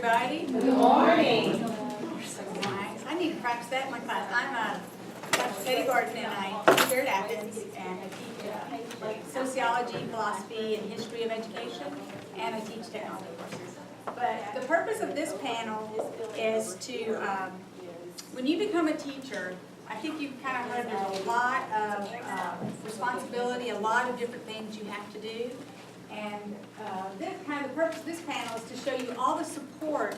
everybody. Good morning. You're so nice. I need to practice that in my class. I'm Dr. Katie Gordon, and I teach here at Athens, and I teach sociology, philosophy, and history of education, and I teach technology courses. But the purpose of this panel is to, when you become a teacher, I think you've kind of heard there's a lot of responsibility, a lot of different things you have to do. And the purpose of this panel is to show you all the support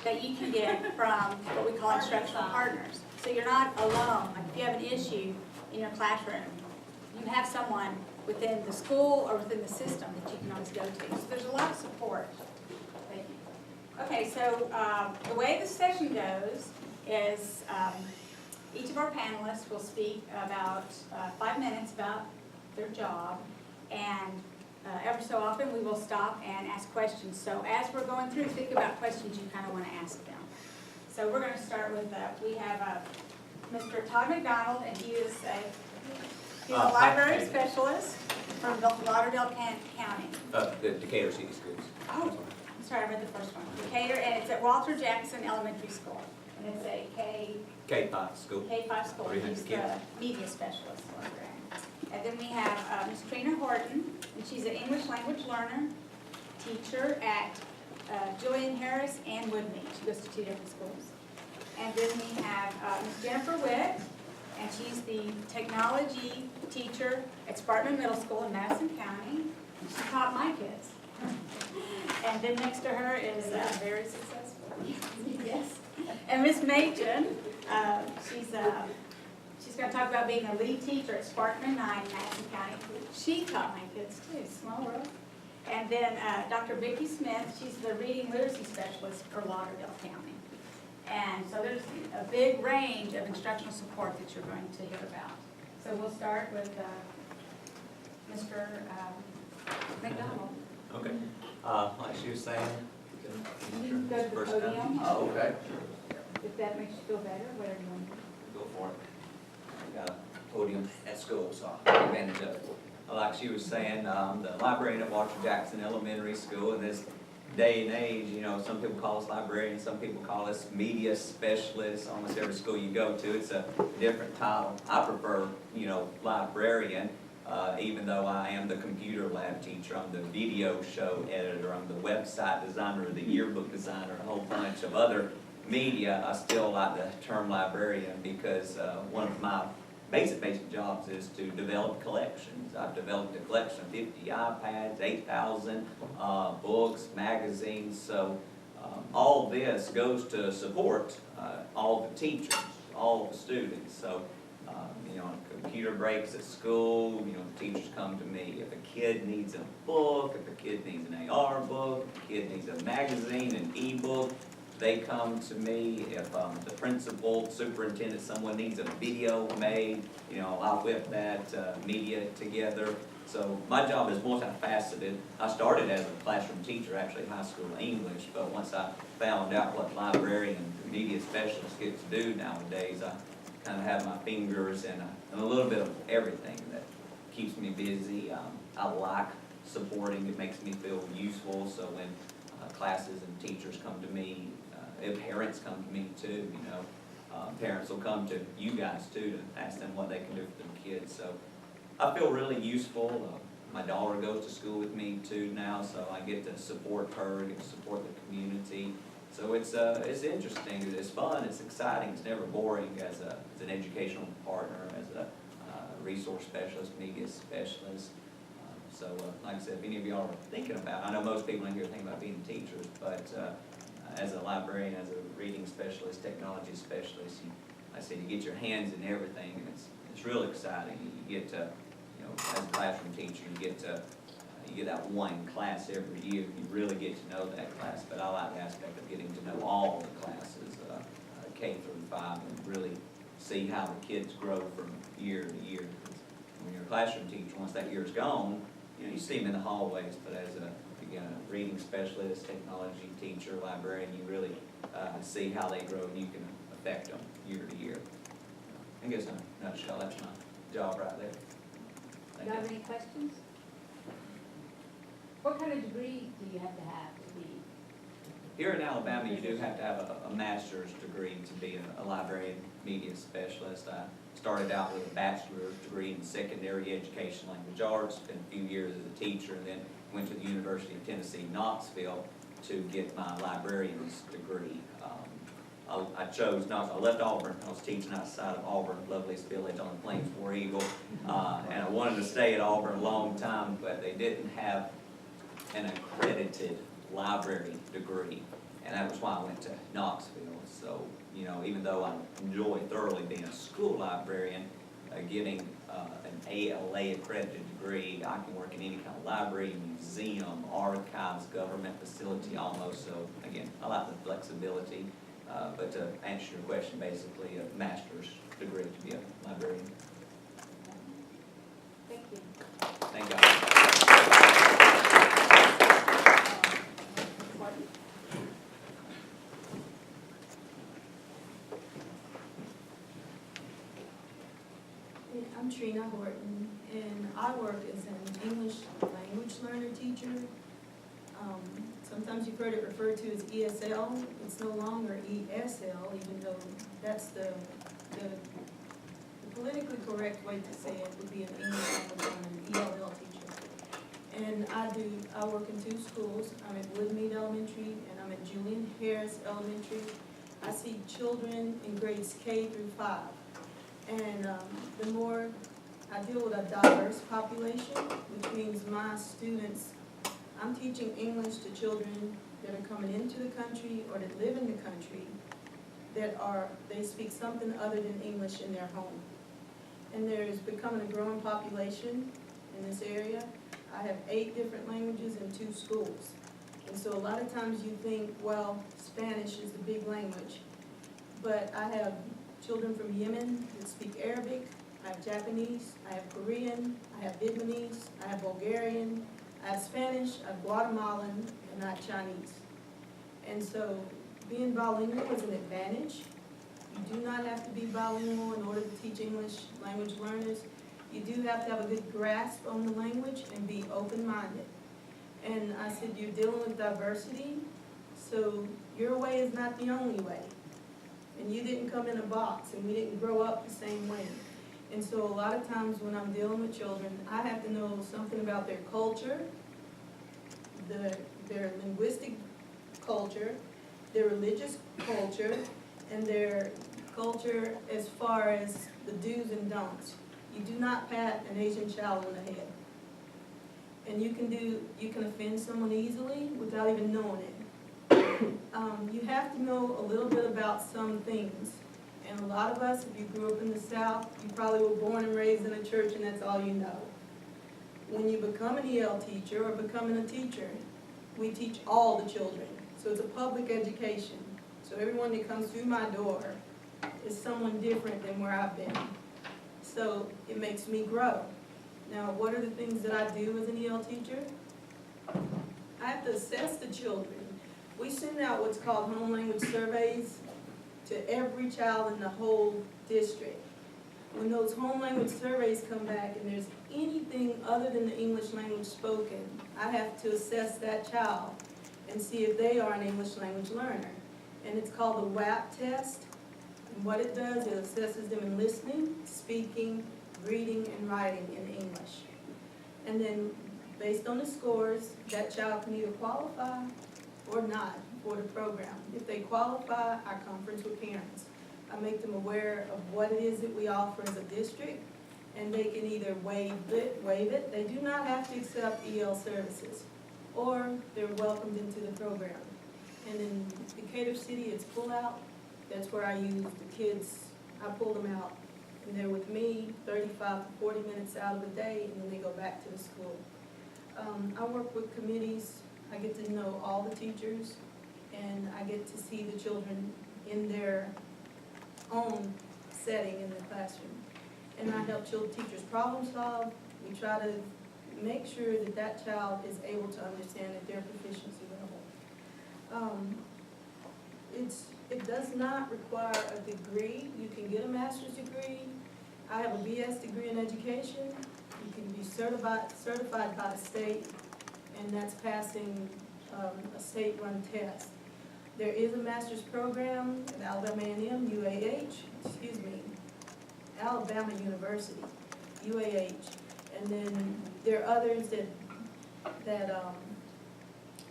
that you can get from what we call instructional partners. So you're not alone. Like if you have an issue in your classroom, you have someone within the school or within the system that you can always go to. So there's a lot of support. Thank you. Okay, so the way the session goes is each of our panelists will speak about 5 minutes about their job, and every so often we will stop and ask questions. So as we're going through, think about questions you kind of want to ask them. So we're going to start with, we have Mr. Todd McDonald, and he is a library specialist from Lauderdale County. The Decatur City Schools. Oh, I'm sorry, I read the first one. Decatur, and it's at Walter Jackson Elementary School. And it's a K-5 school. K-5 school. He's the media specialist. And then we have Ms. Trina Horton, and she's an English language learner, teacher at Julian Harris and Woodmead. She goes to 2 different schools. And then we have Ms. Jennifer Whitt, and she's the technology teacher at Sparkman Middle School in Madison County. And she taught my kids. And then next to her is very successful. Yes. And Ms. Machen, she's going to talk about being a lead teacher at Sparkman 9 in Madison County. She taught my kids too, small world. And then Dr. Vicki Smith, she's the reading literacy specialist for Lauderdale County. And so there's a big range of instructional support that you're going to hear about. So we'll start with Mr. McDonald. Okay. Like she was saying. You can go to the podium. Oh, okay. If that makes you feel better, whatever you want. Go for it. We got a podium at school, so I'll take advantage of it. Like she was saying, the librarian at Walter Jackson Elementary School in this day and age, you know, some people call us librarians, some people call us media specialists. Almost every school you go to, it's a different title. I prefer, you know, librarian, even though I am the computer lab teacher. I'm the video show editor. I'm the website designer, the yearbook designer, a whole bunch of other media. I still like the term librarian because one of my basic jobs is to develop collections. I've developed a collection of 50 iPads, 8,000 books, magazines. So all this goes to support all the teachers, all the students. So you know, computer breaks at school, you know, the teachers come to me. If a kid needs a book, if a kid needs an AR book, if a kid needs a magazine, an e-book, they come to me. If the principal, superintendent, someone needs a video made, you know, I'll whip that media together. So my job is multifaceted. I started as a classroom teacher, actually high school English, but once I found out what librarian and media specialists get to do nowadays, I kind of have my fingers in a little bit of everything that keeps me busy. I like supporting. It makes me feel useful. So when classes and teachers come to me, if parents come to me too, you know, parents will come to you guys too to ask them what they can do for their kids. So I feel really useful. My daughter goes to school with me too now, so I get to support her, get to support the community. So it's interesting, it's fun, it's exciting, it's never boring as an educational partner, as a resource specialist, media specialist. So like I said, if any of y'all are thinking about, I know most people in here are thinking about being teachers, but as a librarian, as a reading specialist, technology specialist, like I said, you get your hands in everything, and it's real exciting. You get to, you know, as a classroom teacher, you get that one class every year. You really get to know that class. But I like the aspect of getting to know all the classes, K through 5, and really see how the kids grow from year to year. When you're a classroom teacher, once that year's gone, you know, you see them in the hallways. But as a reading specialist, technology teacher, librarian, you really see how they grow, and you can affect them year to year. I guess in a nutshell, that's my job right there. Do you have any questions? What kind of degree do you have to be? Here in Alabama, you do have to have a master's degree to be a librarian media specialist. I started out with a bachelor's degree in secondary education language arts, spent a few years as a teacher, and then went to the University of Tennessee, Knoxville, to get my librarian's degree. I chose Knoxville. I left Auburn. I was teaching outside of Auburn, loveliest village on the Plains War Eagle, and I wanted to stay at Auburn a long time, but they didn't have an accredited library degree, and that was why I went to Knoxville. So, you know, even though I enjoy thoroughly being a school librarian, getting an ALA accredited degree, I can work in any kind of library, museum, archives, government facility almost. So again, I like the flexibility, but to answer your question, basically a master's degree to be a librarian. Thank you. Thank God. Horton? I'm Trina Horton, and I work as an English language learner teacher. Sometimes you've heard it referred to as ESL. It's no longer ESL, even though that's the politically correct way to say it would be an English language learner, ELL teacher. And I work in two schools. I'm at Woodmead Elementary and I'm at Julian Elementary. I see children in grades K through 5. And the more I deal with a diverse population, which means my students, I'm teaching English to children that are coming into the country or that live in the country they speak something other than English in their home. And there's becoming a growing population in this area. I have 8 different languages in 2 schools. And so a lot of times you think, well, Spanish is the big language. But I have children from Yemen that speak Arabic, I have Japanese, I have Korean, I have Vietnamese, I have Bulgarian, I have Spanish, I have Guatemalan, and I have Chinese. And so being bilingual is an advantage. You do not have to be bilingual in order to teach English language learners. You do have to have a good grasp on the language and be open-minded. And I said, you're dealing with diversity, so your way is not the only way. And you didn't come in a box, and we didn't grow up the same way. And so a lot of times when I'm dealing with children, I have to know something about their culture, their linguistic culture, their religious culture, and their culture as far as the do's and don'ts. You do not pat an Asian child on the head. And you can offend someone easily without even knowing it. You have to know a little bit about some things. And a lot of us, if you grew up in the South, you probably were born and raised in a church and that's all you know. When you become an EL teacher or becoming a teacher, we teach all the children. So it's a public education. So everyone that comes through my door is someone different than where I've been. So it makes me grow. Now, what are the things that I do as an EL teacher? I have to assess the children. We send out what's called home language surveys to every child in the whole district. When those home language surveys come back and there's anything other than the English language spoken, I have to assess that child and see if they are an English language learner. And it's called the WAP test. And what it does, it assesses them in listening, speaking, reading, and writing in English. And then based on the scores, that child can either qualify or not for the program. If they qualify, I conference with parents. I make them aware of what it is that we offer as a district, and they can either waive it. They do not have to accept EL services, or they're welcomed into the program. And in Decatur City, it's pull out. That's where I use the kids. I pull them out, and they're with me 35 to 40 minutes out of the day, and then they go back to the school. I work with committees. I get to know all the teachers, and I get to see the children in their own setting in the classroom. And I help teachers problem solve. We try to make sure that that child is able to understand at their proficiency level. It does not require a degree. You can get a master's degree. I have a BS degree in education. You can be certified by the state, and that's passing a state-run test. There is a master's program at Alabama A&M, Alabama University, UAH. And then there are others that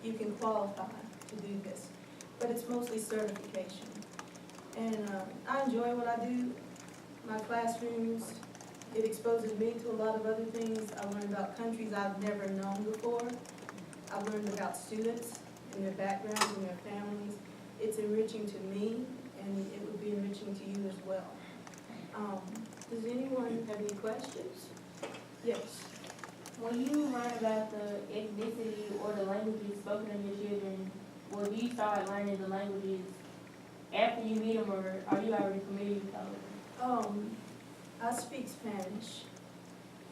you can qualify to do this. But it's mostly certification. And I enjoy what I do. My classrooms, it exposes me to a lot of other things. I learn about countries I've never known before. I've learned about students and their backgrounds and their families. It's enriching to me, and it would be enriching to you as well. Does anyone have any questions? Yes. When you learn about the ethnicity or the languages spoken of your children, well, do you start learning the languages after you meet them, or are you already familiar with those? I speak Spanish,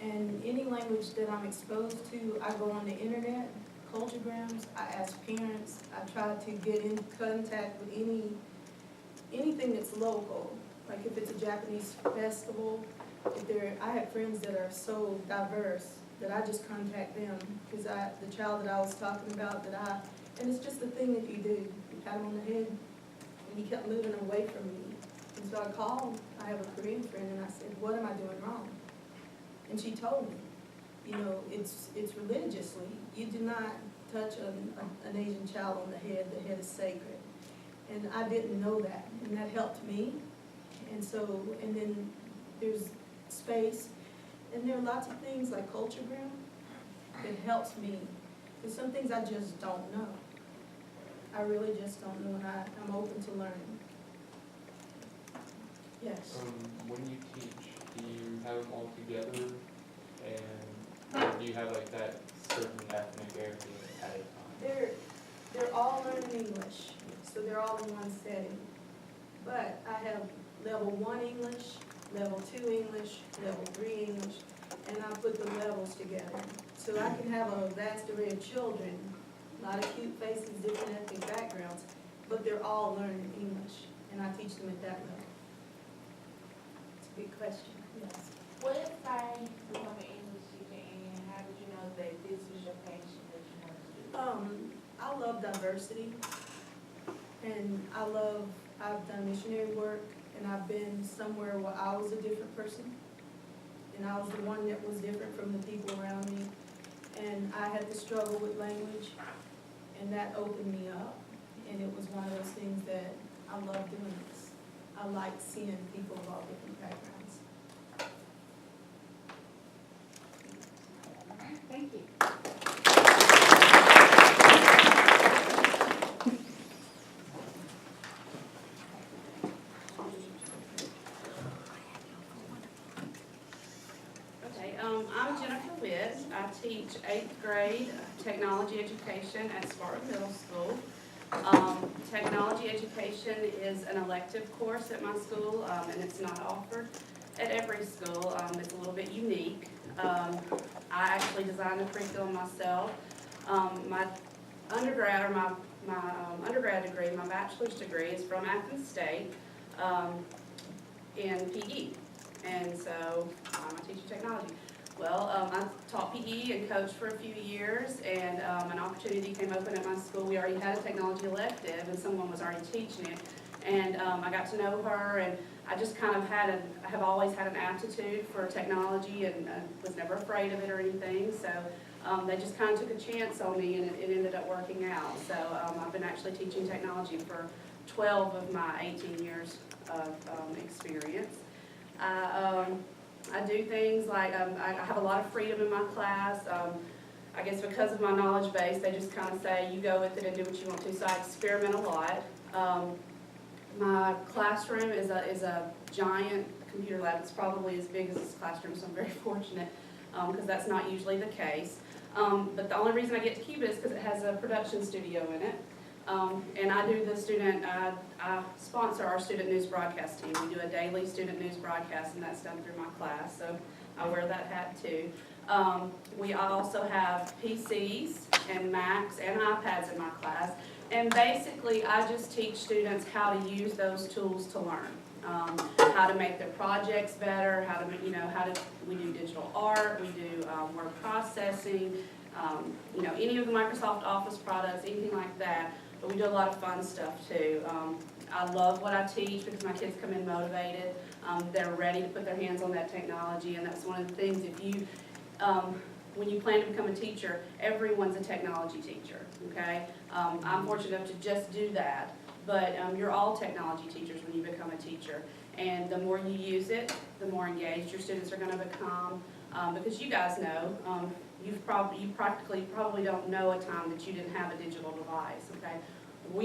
and any language that I'm exposed to, I go on the internet, culturegrams, I ask parents, I try to get in contact with anything that's local. Like if it's a Japanese festival, I have friends that are so diverse that I just contact them, because the child that I was talking about, and it's just the thing that you do. You pat him on the head, and he kept moving away from me. And so I called, I have a Korean friend, and I said, what am I doing wrong? And she told me, it's religiously, you do not touch an Asian child on the head is sacred. And I didn't know that, and that helped me. And then there's space, and there are lots of things like culturegram that helps me. There's some things I just don't know. I really just don't know, and I'm open to learning. Yes. When you teach, do you have them all together, and do you have like that certain ethnic area at a time? They're all learning English, so they're all in one setting. But I have level 1 English, level 2 English, level 3 English, and I put the levels together. So I can have a vast array of children, a lot of cute faces, different ethnic backgrounds, but they're all learning English, and I teach them at that level. It's a big question, yes. What inspired you to become an English teacher, and how did you know that this was your passion that you wanted to do? I love diversity, and I've done missionary work, and I've been somewhere where I was a different person, and I was the one that was different from the people around me, and I had to struggle with language, and that opened me up, and it was one of those things that I love doing this. I like seeing people of all different backgrounds. Thank you. I'm Jennifer Whitt. I teach 8th grade technology education at Sparkman Middle School. Technology education is an elective course at my school, and it's not offered at every school. It's a little bit unique. I actually designed the curriculum myself. My undergrad, or my undergrad degree, my bachelor's degree is from Athens State in PE, and so I'm a teacher of technology. Well, I taught PE and coached for a few years, and an opportunity came open at my school. We already had a technology elective, and someone was already teaching it. And I got to know her, and I just kind of I have always had an aptitude for technology, and was never afraid of it or anything. So they just kind of took a chance on me, and it ended up working out. So I've been actually teaching technology for 12 of my 18 years of experience. I do things like, I have a lot of freedom in my class. I guess because of my knowledge base, they just kind of say, you go with it and do what you want to, so I experiment a lot. My classroom is a giant computer lab. It's probably as big as this classroom, so I'm very fortunate, because that's not usually the case. But the only reason I get to keep it is because it has a production studio in it. And I do I sponsor our student news broadcast team. We do a daily student news broadcast, and that's done through my class, so I wear that hat too. We also have PCs and Macs and iPads in my class, and basically I just teach students how to use those tools to learn. How to make their projects better, we do digital art, we do word processing, any of the Microsoft Office products, anything like that. but we do a lot of fun stuff too. I love what I teach because my kids come in motivated. They're ready to put their hands on that technology, and that's one of the things, if you, when you plan to become a teacher, everyone's a technology teacher, okay? I'm fortunate enough to just do that, but you're all technology teachers when you become a teacher. And the more you use it, the more engaged your students are going to become. Because you guys know, you practically probably don't know a time that you didn't have a digital device, okay? I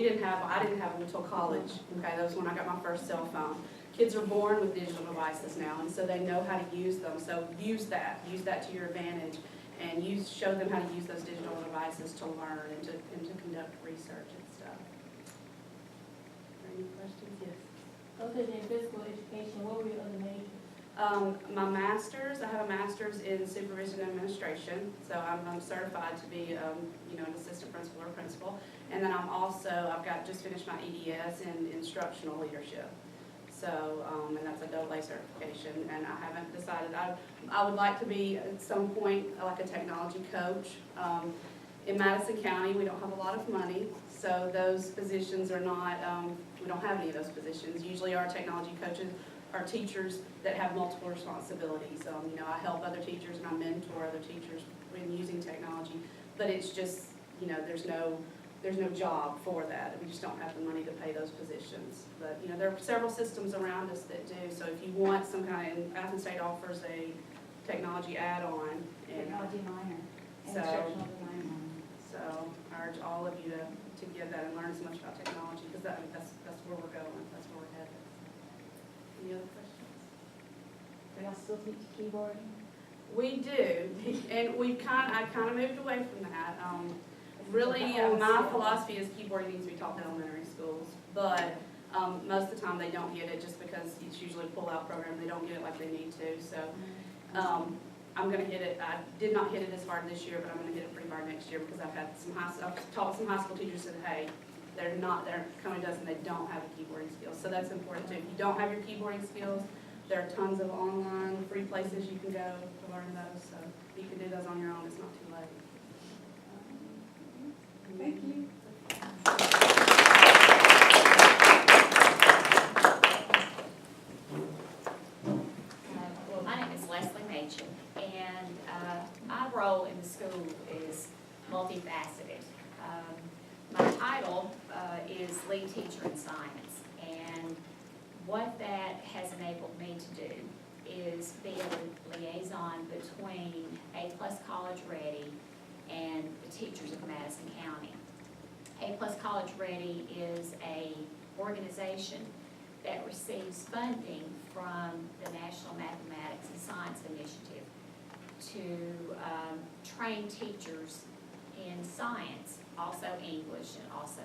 didn't have them until college, okay? That was when I got my first cell phone. Kids are born with digital devices now, and so they know how to use them. So use that to your advantage, and show them how to use those digital devices to learn and to conduct research and stuff. Any questions? Yes. Other than physical education, what were your other majors? My master's, I have a master's in supervision and administration, so I'm certified to be, an assistant principal or principal. And then I've just finished my EDS in instructional leadership. So, and that's a AA certification, and I haven't decided. I would like to be at some point like a technology coach. In Madison County, we don't have a lot of money, so those positions are not, we don't have any of those positions. Usually our technology coaches are teachers that have multiple responsibilities. I help other teachers and I mentor other teachers in using technology, but it's just, there's no job for that. We just don't have the money to pay those positions. But, there are several systems around us that do. So if you want some kind, Athens State offers a technology add-on. Technology minor, So- instructional design minor. So I urge all of you to give that and learn as much about technology, because that's where we're going, that's where we're headed. Any other questions? Do y'all still teach keyboarding? We do, and I kind of moved away from that. Really, old my school. philosophy is keyboarding needs to be taught in elementary schools, but most of the time they don't get it just because it's usually a pull-out program. They don't get it like they need to, so I'm going to hit it. I did not hit it as hard this year, but I'm going to hit it pretty hard next year because I've taught some high school teachers that, hey, they're coming to us and they don't have a keyboarding skills. So that's important too. If you don't have your keyboarding skills, there are tons of online free places you can go to learn those. So you can do those on your own. It's not too late. Thank you. Well, my name is Machen, and my role in the school is multifaceted. My title is lead teacher in science, and what that has enabled me to do is be a liaison between A+ College Ready and the teachers of Madison County. A+ College Ready is a organization that receives funding from the National Mathematics and Science Initiative to train teachers in science, also English and also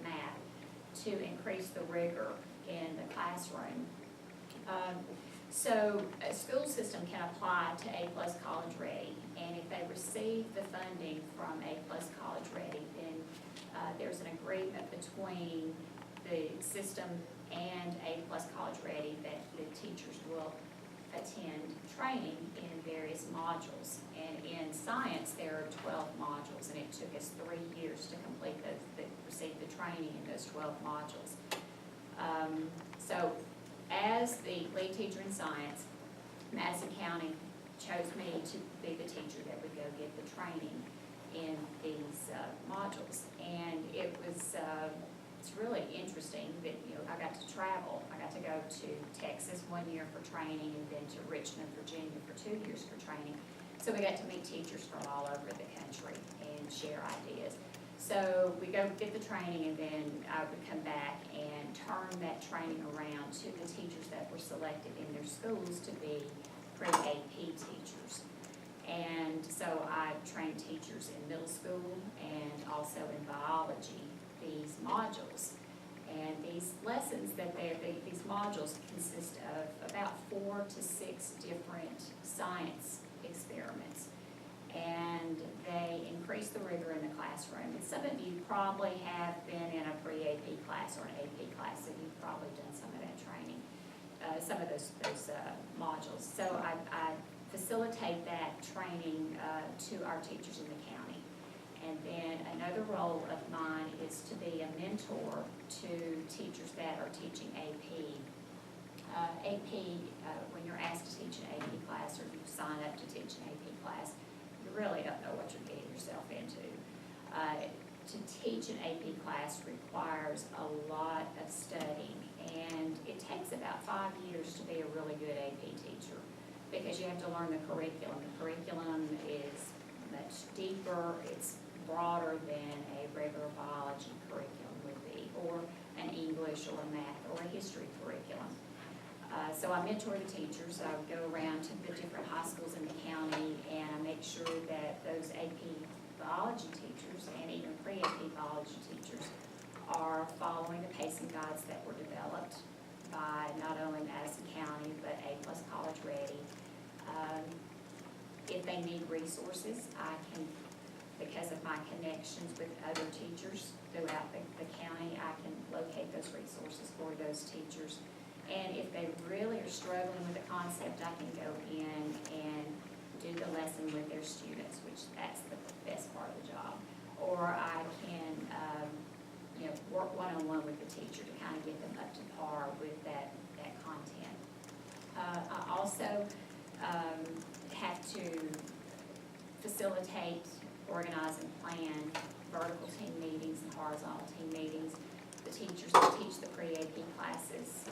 math, to increase the rigor in the classroom. So a school system can apply to A+ College Ready, and if they receive the funding from A+ College Ready, then there's an agreement between the system and A+ College Ready that the teachers will attend training in various modules. And in science, there are 12 modules, and it took us 3 years to complete receive the training in those 12 modules. So as the lead teacher in science, Madison County chose me to be the teacher that would go get the training in these modules. And it was, it's really interesting that, I got to travel. I got to go to Texas 1 year for training, and then to Richmond, Virginia for 2 years for training. So we got to meet teachers from all over the country and share ideas. So we go get the training, and then I would come back and turn that training around to the teachers that were selected in their schools to be pre-AP teachers. And so I trained teachers in middle school and also in biology, these modules. And these lessons these modules consist of about 4 to 6 different science experiments. And they increase the rigor in the classroom. And some of you probably have been in a pre-AP class or an AP class, so you've probably done some of that training, some of those modules. So I facilitate that training to our teachers in the county. And then another role of mine is to be a mentor to teachers that are teaching AP. When you're asked to teach an AP class or you sign up to teach an AP class, you really don't know what you're getting yourself into. To teach an AP class requires a lot of studying, and it takes about 5 years to be a really good AP teacher because you have to learn the curriculum. The curriculum is much deeper, it's broader than a regular biology curriculum would be, or an English or a math or a history curriculum. So I mentor the teachers. I go around to the different high schools in the county and I make sure that those AP biology teachers and even pre-AP biology teachers are following the pacing guides that were developed by not only Madison County but A+ College Ready. If they need resources, I can, because of my connections with other teachers throughout the county, I can locate those resources for those teachers. And if they really are struggling with the concept, I can go in and do the lesson with their students, which that's the best part of the job. Or I can, work one-on-one with the teacher to kind of get them up to par with that content. I also have to facilitate, organize, and plan vertical team meetings and horizontal team meetings. The teachers that teach the pre-AP classes,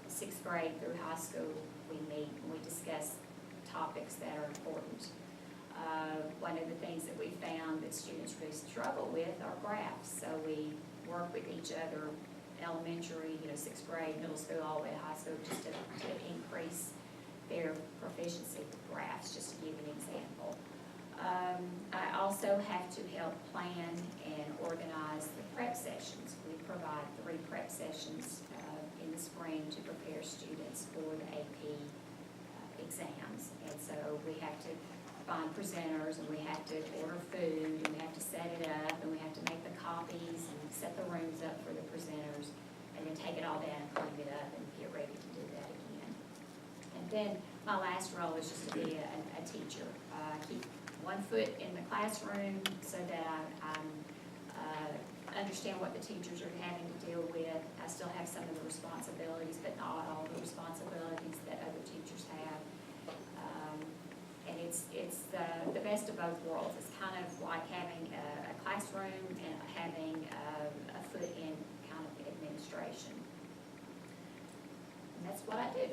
6th grade through high school, we meet and we discuss topics that are important. One of the things that we found that students really struggle with are graphs. So we work with each other, elementary, 6th grade, middle school, all the way to high school, just to increase their proficiency with graphs, just to give an example. I also have to help plan and organize the prep sessions. We provide 3 prep sessions in the spring to prepare students for the AP exams. And so we have to find presenters, and we have to order food, and we have to set it up, and we have to make the copies and set the rooms up for the presenters, and then take it all down and clean it up and get ready to do that again. And then my last role is just to be a teacher. Keep one foot in the classroom so that I understand what the teachers are having to deal with. I still have some of the responsibilities, but not all the responsibilities that other teachers have. And it's the best of both worlds. It's kind of like having a classroom and having a foot in kind of administration. And that's what I do.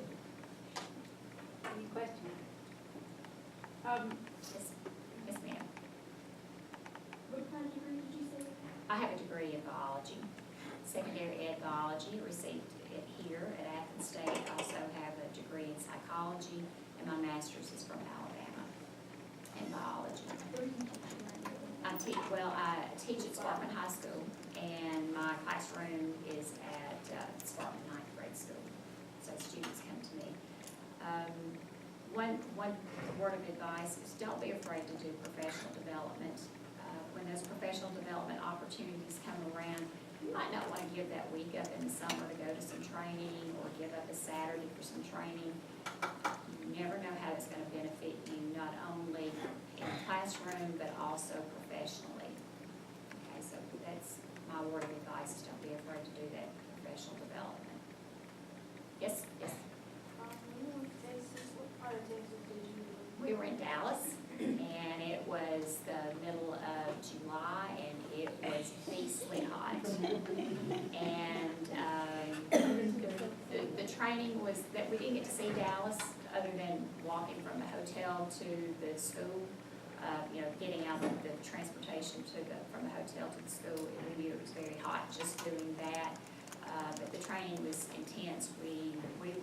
Any questions? Yes, ma'am. What kind of degree did you say? I have a degree in biology, secondary ed biology, received it here at Athens State. I also have a degree in psychology, and my master's is from Alabama in biology. I teach at Sparkman High School, and my classroom is at Sparkman 9th grade school, so students come to me. One word of advice is don't be afraid to do professional development. When those professional development opportunities come around, you might not want to give that week up in the summer to go to some training or give up a Saturday for some training. You never know how it's going to benefit you, not only in the classroom, but also professionally. Okay, so that's my word of advice, is don't be afraid to do that professional development. Yes, yes. What part of Texas did you live? We were in Dallas, and it was the middle of July, and it was beastly hot. And the training was that we didn't get to see Dallas other than walking from the hotel to the school. Getting out of the transportation from the hotel to the school. We knew it was very hot just doing that. But the training was intense. We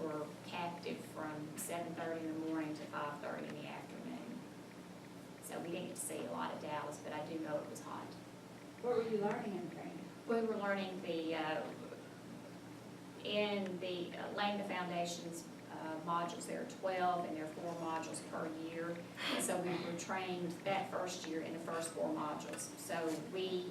were captive from 7:30 in the morning to 5:30 in the afternoon. So we didn't get to see a lot of Dallas, but I do know it was hot. What were you learning in training? We were learning laying the foundations modules. There are 12, and there are 4 modules per year. And so we were trained that first year in the first 4 modules. So we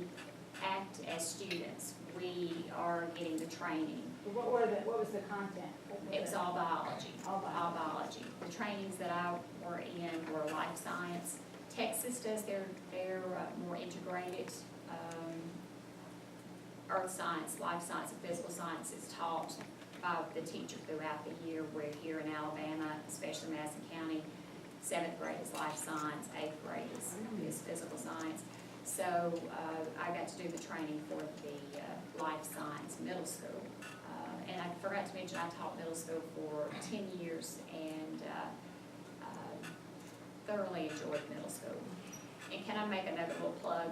act as students. We are getting the training. What was the content? It was all biology. All biology. The trainings that I were in were life science, Texas does their more integrated, earth science, life science, and physical science is taught by the teacher throughout the year, where here in Alabama, especially Madison County, 7th grade is life science, 8th grade is physical science. So I got to do the training for the life science middle school. And I forgot to mention, I taught middle school for 10 years and thoroughly enjoyed middle school. And can I make another little plug?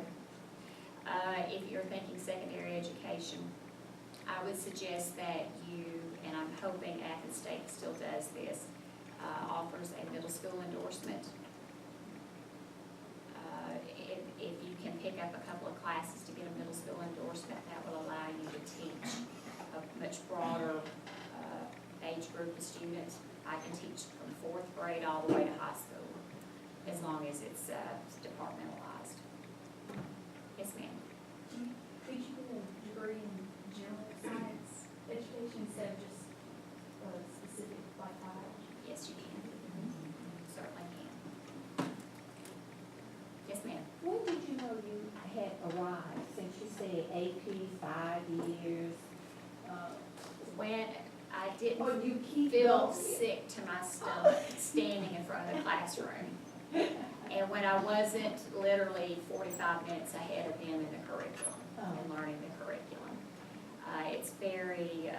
If you're thinking secondary education, I would suggest that you, and I'm hoping Athens State still does this, offers a middle school endorsement. If you can pick up a couple of classes to get a middle school endorsement, that will allow you to teach a much broader age group of students. I can teach from 4th grade all the way to high school, as long as it's departmentalized. Yes, ma'am. Could you get a degree in general science education instead of just specific like biology? Yes, you can. Certainly can. Yes, ma'am. When did you know you had arrived, since you said AP 5 years? When I didn't Or you keep feel going? sick to my stomach standing in front of the classroom. And when I wasn't literally 45 minutes ahead of them in the curriculum and learning the curriculum. It's very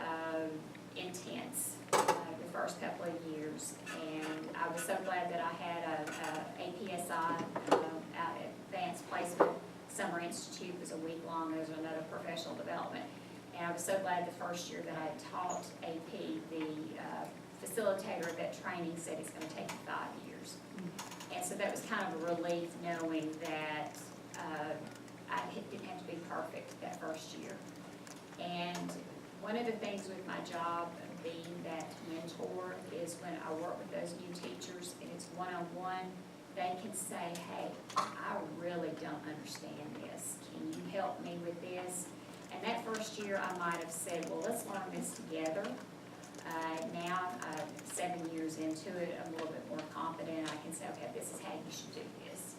intense the first couple of years, and I was so glad that I had a APSI out at Advanced Placement Summer Institute. Was a week long. It was another professional development. And I was so glad the first year that I had taught AP, the facilitator of that training said it's going to take you 5 years. And so that was kind of a relief knowing that I didn't have to be perfect that first year. And one of the things with my job being that mentor is when I work with those new teachers and it's one-on-one, they can say, hey, I really don't understand this. Can you help me with this? And that first year, I might have said, well, let's learn this together. Now, 7 years into it, I'm a little bit more confident. I can say, okay, this is how you should do this.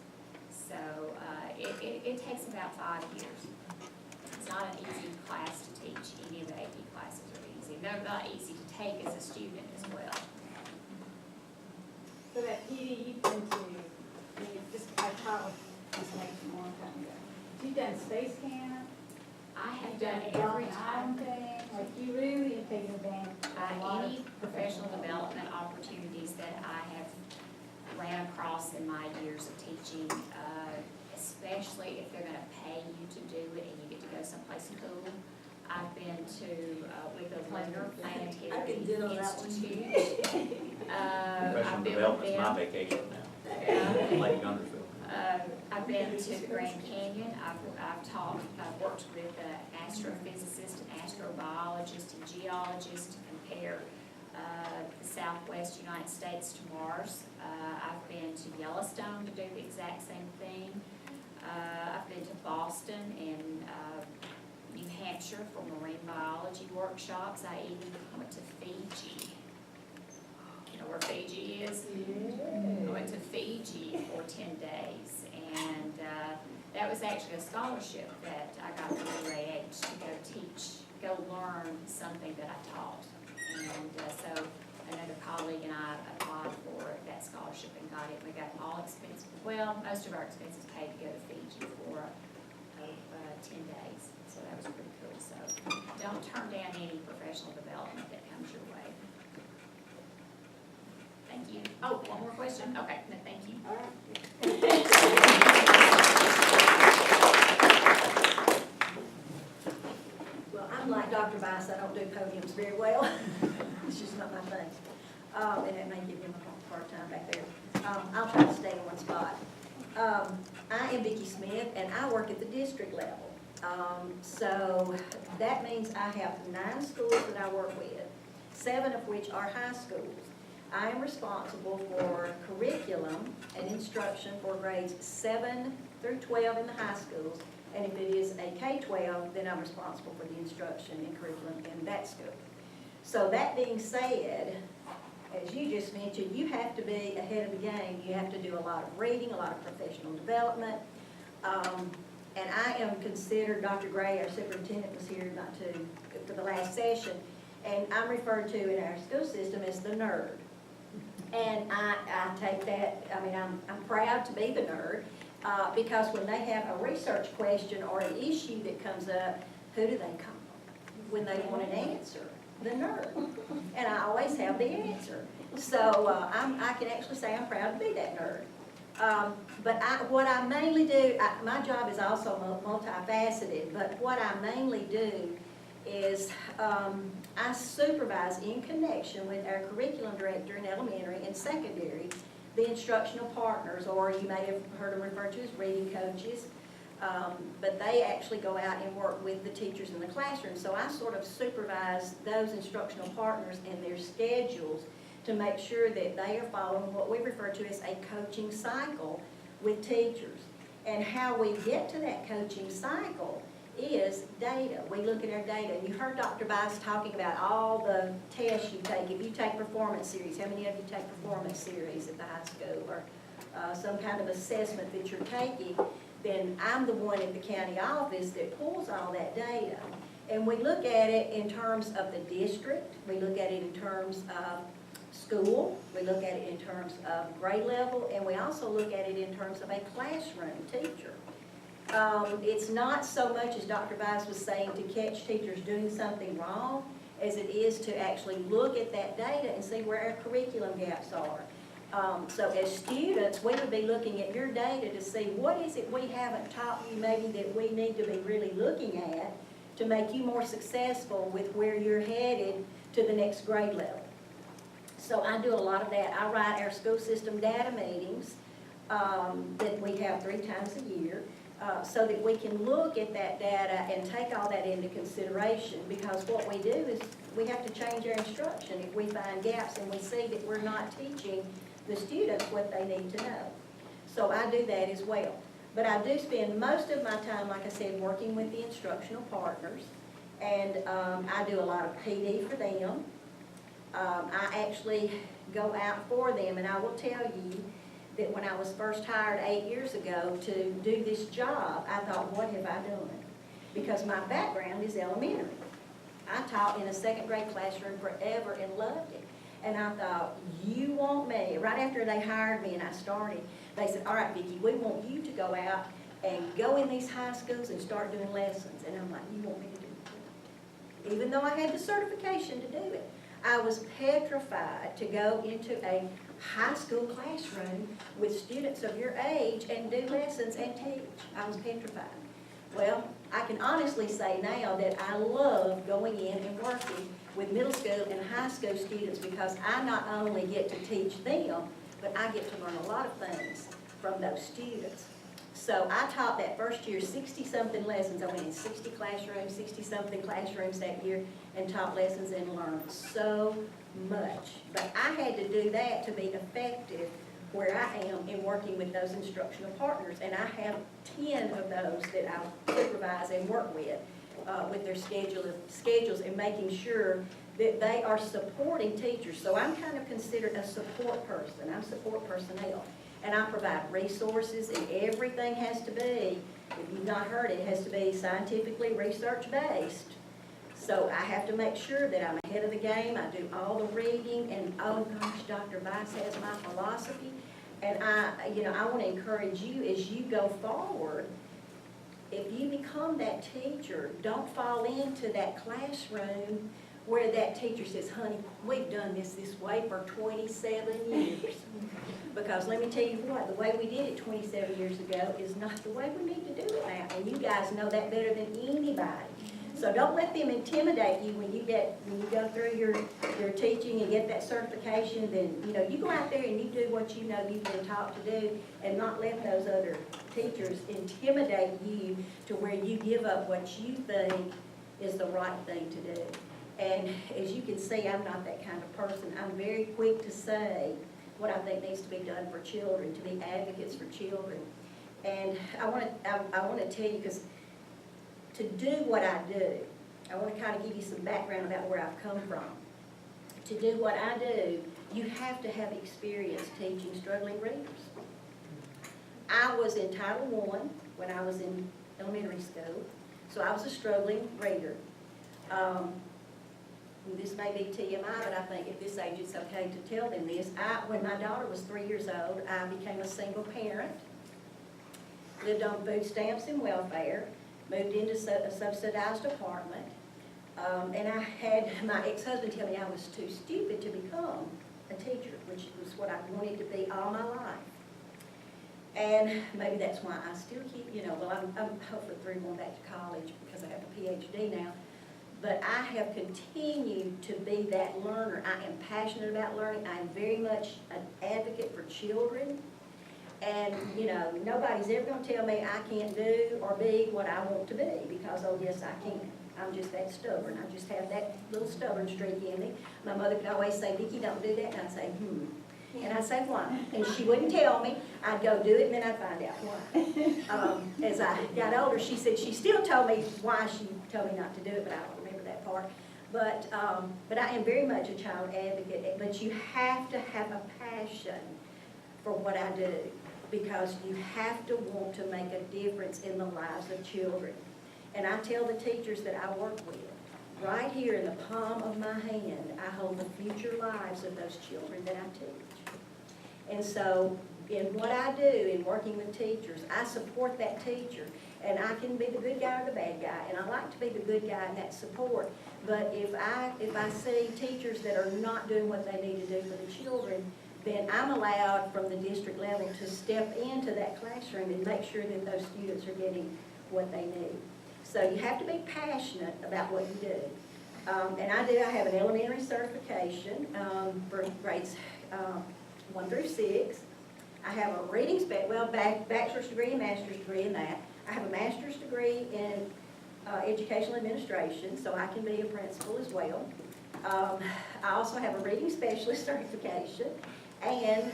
So it takes about 5 years. It's not an easy class to teach. Any of the AP classes are easy. They're not easy to take as a student as well. So that PD you've been to, I taught with Ms. Machen a long time ago. You've done space camp. I have You've done done every island time. thing. Like you really have taken advantage of a lot of Any professional development opportunities that I have ran across in my years of teaching, especially if they're going to pay you to do it and you get to go someplace cool. I've been to, with the Lunar Planetary Institute. Professional I've been with development's my them. vacation now. Yeah. Lake Guntersville. I've been to the Grand Canyon. I've worked with astrophysicists and astrobiologists and geologists to compare the Southwest United States to Mars. I've been to Yellowstone to do the exact same thing. I've been to Boston and New Hampshire for marine biology workshops. I even went to Fiji. You know where Fiji is? I went to Fiji for 10 days, and that was actually a scholarship that I got from UAH to go learn something that I taught. And so another colleague and I applied for that scholarship and got it. We got all expenses, well, most of our expenses paid to go to Fiji for 10 days. So that was pretty cool. So don't turn down any professional development that comes your way. Thank you. Oh, one more question? Okay, no, thank you. All right. Well, I'm like Dr. Bice, I don't do podiums very well. It's just not my thing. And it may give him a hard time back there. I'll try to stay in one spot. I am Vicki Smith, and I work at the district level. So that means I have 9 schools that I work with, 7 of which are high schools. I am responsible for curriculum and instruction for grades 7 through 12 in the high schools. And if it is a K-12, then I'm responsible for the instruction and curriculum in that school. So that being said, as you just mentioned, you have to be ahead of the game. You have to do a lot of reading, a lot of professional development. And I am considered, Dr. Gray, our superintendent, was here for the last session, and I'm referred to in our school system as the nerd. And I take that, I mean, I'm proud to be the nerd, because when they have a research question or an issue that comes up, who do they call when they want an answer? The nerd. And I always have the answer. So I can actually say I'm proud to be that nerd. But what I mainly do, my job is also multifaceted, but what I mainly do is I supervise in connection with our curriculum director in elementary and secondary, the instructional partners, or you may have heard them referred to as reading coaches, but they actually go out and work with the teachers in the classroom. So I sort of supervise those instructional partners and their schedules to make sure that they are following what we refer to as a coaching cycle with teachers. And how we get to that coaching cycle is data. We look at our data. And you heard Dr. Bice talking about all the tests you take. If you take performance series, how many of you take performance series at the high school, or some kind of assessment that you're taking, then I'm the one at the county office that pulls all that data. And we look at it in terms of the district. We look at it in terms of school, we look at it in terms of grade level, and we also look at it in terms of a classroom teacher. It's not so much, as Dr. Bice was saying, to catch teachers doing something wrong, as it is to actually look at that data and see where our curriculum gaps are. So as students, we would be looking at your data to see what is it we haven't taught you maybe that we need to be really looking at to make you more successful with where you're headed to the next grade level. So I do a lot of that. I write our school system data meetings that we have 3 times a year so that we can look at that data and take all that into consideration, because what we do is we have to change our instruction if we find gaps and we see that we're not teaching the students what they need to know. So I do that as well. But I do spend most of my time, like I said, working with the instructional partners, and I do a lot of PD for them. I actually go out for them, and I will tell you that when I was first hired 8 years ago to do this job, I thought, what have I done? Because my background is elementary. I taught in a 2nd grade classroom forever and loved it. And I thought, you want me, right after they hired me and I started, they said, all right, Vicki, we want you to go out and go in these high schools and start doing lessons. And I'm like, you want me to do that? Even though I had the certification to do it. I was petrified to go into a high school classroom with students of your age and do lessons and teach. I was petrified. Well, I can honestly say now that I love going in and working with middle school and high school students, because I not only get to teach them, but I get to learn a lot of things from those students. So I taught that first year 60-something lessons. I went in 60 classrooms, 60-something classrooms that year, and taught lessons and learned so much. But I had to do that to be effective where I am in working with those instructional partners. And I have 10 of those that I supervise and work with their schedules and making sure that they are supporting teachers. So I'm kind of considered a support person. I'm support personnel. And I provide resources, and everything has to be, if you've not heard it, it has to be scientifically research-based. So I have to make sure that I'm ahead of the game. I do all the reading, and oh gosh, Dr. Bice has my philosophy. And I want to encourage you as you go forward, if you become that teacher, don't fall into that classroom where that teacher says, honey, we've done this way for 27 years. Because let me tell you what, the way we did it 27 years ago is not the way we need to do it now. And you guys know that better than anybody. So don't let them intimidate you when you go through your teaching and get that certification. Then you go out there and you do what you know you've been taught to do, and not let those other teachers intimidate you to where you give up what you think is the right thing to do. And as you can see, I'm not that kind of person. I'm very quick to say what I think needs to be done for children, to be advocates for children. And I want to tell you, because to do what I do, I want to kind of give you some background about where I've come from. To do what I do, you have to have experience teaching struggling readers. I was in Title I when I was in elementary school, so I was a struggling reader. This may be TMI, but I think at this age it's okay to tell them this. When my daughter was 3 years old, I became a single parent, lived on food stamps and welfare, moved into a subsidized apartment, and I had my ex-husband tell me I was too stupid to become a teacher, which was what I wanted to be all my life. And maybe that's why I still keep, well, I'm hopefully through going back to college because I have a PhD now. But I have continued to be that learner. I am passionate about learning. I am very much an advocate for children. And, nobody's ever going to tell me I can't do or be what I want to be because, oh, yes, I can. I'm just that stubborn. I just have that little stubborn streak in me. My mother could always say, Vicki, don't do that. And I'd say, And I'd say, why? And she wouldn't tell me. I'd go do it, and then I'd find out why. As I got older, she said she still told me why she told me not to do it, but I don't remember that part. But I am very much a child advocate, but you have to have a passion for what I do because you have to want to make a difference in the lives of children. And I tell the teachers that I work with, right here in the palm of my hand, I hold the future lives of those children that I teach. And so in what I do in working with teachers, I support that teacher. And I can be the good guy or the bad guy, and I like to be the good guy in that support. But if I see teachers that are not doing what they need to do for the children, then I'm allowed from the district level to step into that classroom and make sure that those students are getting what they need. So you have to be passionate about what you do. And I have an elementary certification for grades 1 through 6. I have a reading bachelor's degree and master's degree in that. I have a master's degree in educational administration, so I can be a principal as well. I also have a reading specialist certification and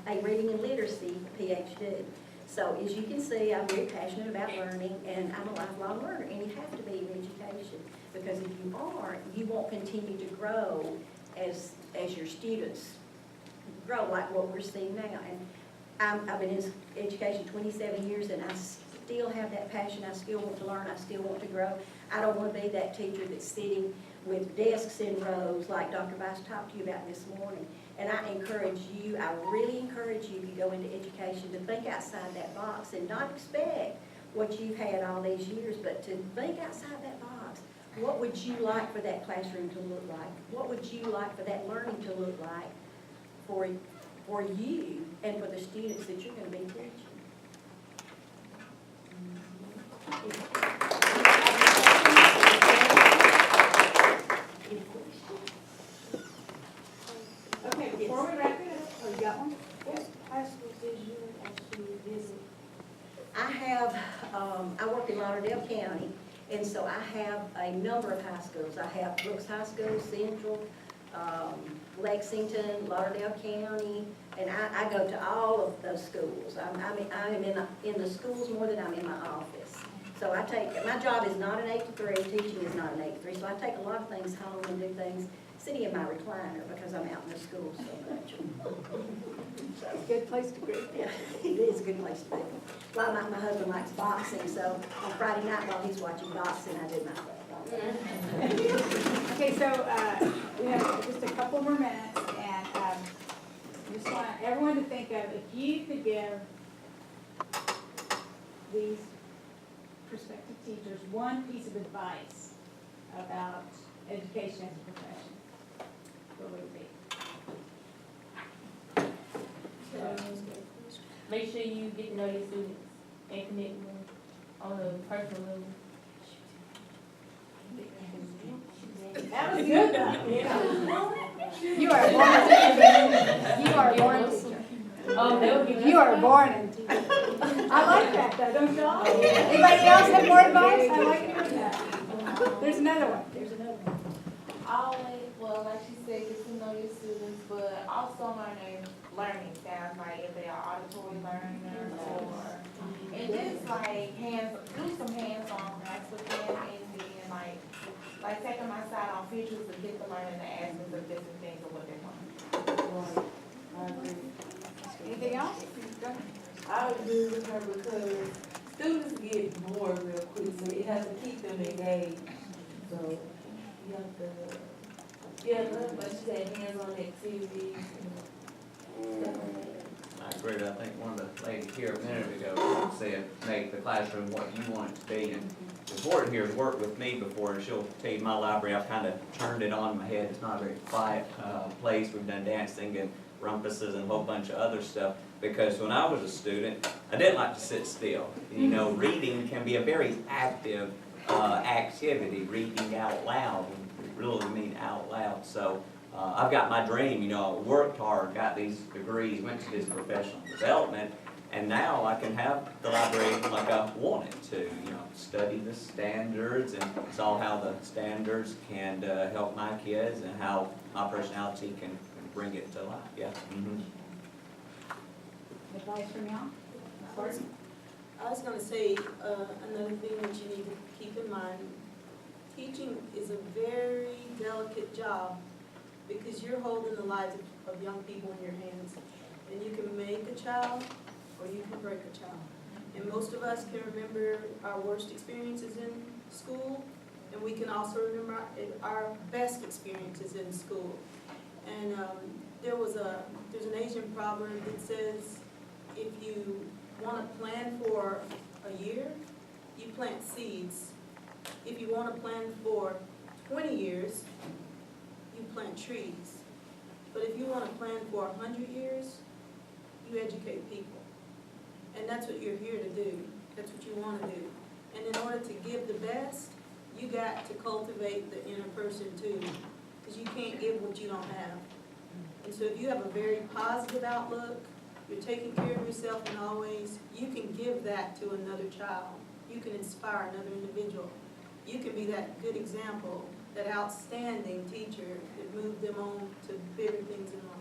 a reading and literacy PhD. So as you can see, I'm very passionate about learning, and I'm a lifelong learner, and you have to be in education, because if you aren't, you won't continue to grow as your students grow, like what we're seeing now. And I've been in education 27 years, and I still have that passion. I still want to learn. I still want to grow. I don't want to be that teacher that's sitting with desks in rows like Dr. Bice talked to you about this morning. And I encourage you, I really encourage you, if you go into education, to think outside that box and not expect what you've had all these years, but to think outside that box. What would you like for that classroom to look like? What would you like for that learning to look like for you and for the students that you're going to be teaching? Any questions? Okay, before we wrap it up, oh, you got one? What high schools did you actually visit? I work in Lauderdale County, and so I have a number of high schools. I have Brooks High School, Central, Lexington, Lauderdale County, and I go to all of those schools. I'm in the schools more than I'm in my office. So my job is not an 8 to 3, teaching is not an 8 to 3, so I take a lot of things home and do things sitting in my recliner because I'm out in the schools so much. It's a good place to be. Yeah, it is a good place to be. Well, my husband likes boxing, so on Friday night while he's watching boxing, I do my stuff. Okay, so we have just a couple more minutes, and just want everyone to think of, if you could give these prospective teachers one piece of advice about education as a profession, what would it be? Make sure you get to know your students and connect with them on a personal level. That was good, though. You are born a teacher. You are born a teacher. Oh, that would be. You are born a teacher. I like that, though, don't y'all? Anybody else have more advice? I like hearing that. There's another one. Always, well, like you said, get to know your students, but also learning sounds like if they are auditory learners or, and just like do some hands-on class with them and then like taking my side on futures to get to learning the aspects of different things of what they're learning. Right. I agree. Anything else? Go ahead. I agree with her because students get bored real quick, so you have to keep them engaged. So you have to, like she said, hands-on activities and stuff like that. I agree. I think one of the ladies here a minute ago said, make the classroom what you want it to be. And the board here has worked with me before, and she'll tell you my library, I've kind of turned it on in my head. It's not a very quiet place. We've done dancing and rumpuses and a whole bunch of other stuff. Because when I was a student, I didn't like to sit still. You know, reading can be a very active activity, reading out loud, and really mean out loud. So I've got my dream, you know, I worked hard, got these degrees, went to this professional development, and now I can have the library like I wanted to, you know, study the standards and saw how the standards can help my kids and how my personality can bring it to life, yeah. Mm-hmm. Advice from y'all? Horton? I was gonna say, another thing that you need to keep in mind, teaching is a very delicate job because you're holding the lives of young people in your hands. And you can make a child or you can break a child. And most of us can remember our worst experiences in school, and we can also remember our best experiences in school. And there's an Asian proverb that says, if you want to plan for a year, you plant seeds. If you want to plan for 20 years, you plant trees. But if you want to plan for 100 years, you educate people. And that's what you're here to do. That's what you want to do. And in order to give the best, you got to cultivate the inner person too. Because you can't give what you don't have. And so if you have a very positive outlook, you're taking care of yourself in all ways, you can give that to another child. You can inspire another individual. You can be that good example, that outstanding teacher that moved them on to bigger things in life.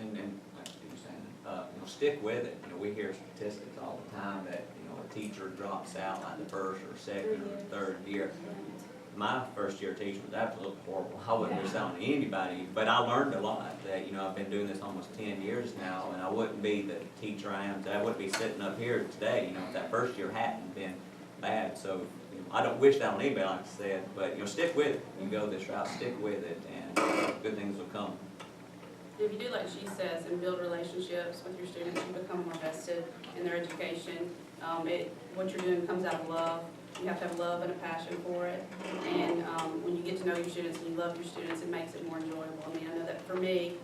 And like you were saying, you know, stick with it. You know, we hear statistics all the time that, you know, a teacher drops out like the first or second or third year. My first year teacher was absolutely horrible. I wouldn't wish that on anybody, but I learned a lot. That, you know, I've been doing this almost 10 years now, and I wouldn't be the teacher I am today. I wouldn't be sitting up here today, you know, if that first year hadn't been bad. So, you know, I don't wish that on anybody, like I said, but, you know, stick with it. You go this route, stick with it, and good things will come. If you do like she says and build relationships with your students, you become more vested in their education. What you're doing comes out of love. You have to have love and a passion for it. And when you get to know your students and you love your students, it makes it more enjoyable. I mean, I know that for me,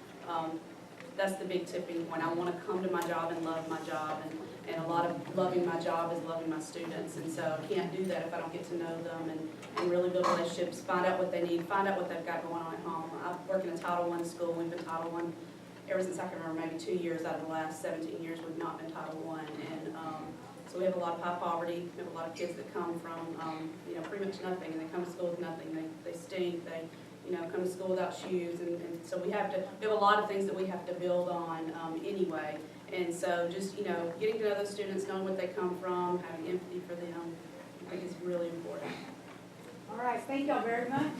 that's the big tipping point. I want to come to my job and love my job. And a lot of loving my job is loving my students. And so I can't do that if I don't get to know them and really build relationships, find out what they need, find out what they've got going on at home. I work in a Title I school. We've been Title I ever since I can remember, maybe 2 years out of the last 17 years we've not been Title I. And so we have a lot of high poverty. We have a lot of kids that come from, you know, pretty much nothing, and they come to school with nothing. They stink. They, you know, come to school without shoes, and so we have a lot of things that we have to build on anyway. And so just, you know, getting to know those students, knowing what they come from, having empathy for them, I think is really important. All right, thank y'all very much.